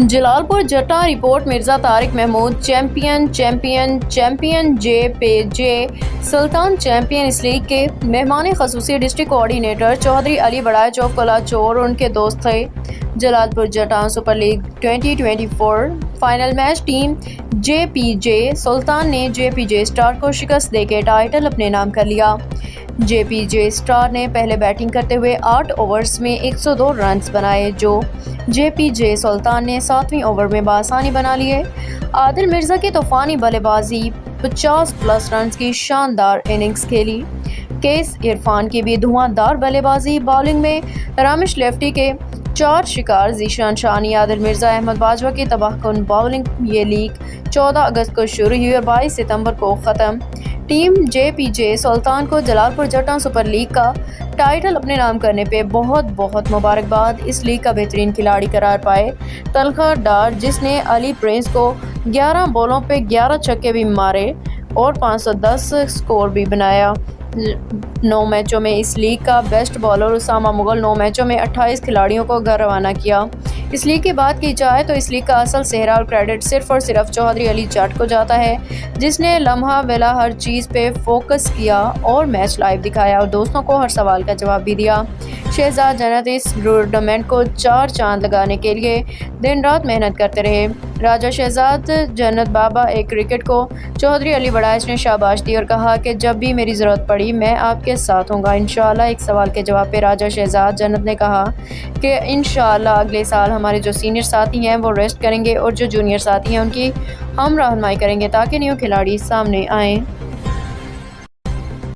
जलालपुर जट्टा report Mirza Tariq Mahmood champion जे सुल्तान champion इस league के मेहमान खसूसी डिस्ट्रिक्ट कोऑर्डिनेटर चौधरी अली बड़ाई चौकला चोर और उनके दोस्त थे। Jalalpur Jattan super league 2024 final match team J Sultan ने जे स्टार को शिकस्त देकर टाइटल अपने नाम कर लिया। जे स्टार ने पहले बैटिंग करते हुए 8 ओवर्स में 102 रन्स बनाए, जो जे सुल्तान ने 7वीं ओवर में बआसानी बना लिए। आदिल मिर्जा की तूफानी बल्लेबाजी 50+ रन्स की शानदार इनिंग्स खेली। केस इरफान की भी धुआंधार बल्लेबाजी, बॉलिंग में रामिश लेफ्टी के 4 शिकार, जीशान शानी, आदिल मिर्जा, अहमद बाजवा की तबाहकुन बॉलिंग। ये लीग 14 अगस्त को शुरू हुई और 22 सितंबर को ख़त्म। टीम जे सुल्तान को जलालपुर जट्टा सुपर लीग का टाइटल अपने नाम करने पे बहुत मुबारकबाद। इस लीग का बेहतरीन खिलाड़ी करार पाए तलखा डार, जिसने अली प्रिंस को 11 बॉलों पे 11 छक्के भी मारे और 510 स्कोर भी बनाया। 9 मैचों में इस लीग का बेस्ट बॉलर उसामा मुगल 9 मैचों में 28 खिलाड़ियों को घर रवाना किया। इस लीग की बात की जाए तो इस लीग का असल सेहरा और क्रेडिट सिर्फ और सिर्फ चौधरी अली जट को जाता है, जिसने लम्हा वेला हर चीज़ पे फोकस किया और मैच लाइव दिखाया और दोस्तों को हर सवाल का जवाब भी दिया। शहजाद जन्नत इस टूर्नामेंट को 4 चांद लगाने के लिए दिन रात मेहनत करते रहे। राजा शहजाद जन्नत बाबा एक क्रिकेट को चौधरी अली बड़ाइश ने शाबाश दी और कहा कि जब भी मेरी ज़रूरत पड़ी मैं आपके साथ होऊंगा इंशाअल्लाह। एक सवाल के जवाब पे राजा शहजाद जन्नत ने कहा कि इंशाअल्लाह अगले साल हमारे जो सीनियर साथी हैं वो रेस्ट करेंगे और जो जूनियर साथी हैं उनकी हम रहनुमाई करेंगे ताकि न्यू खिलाड़ी सामने आएँ।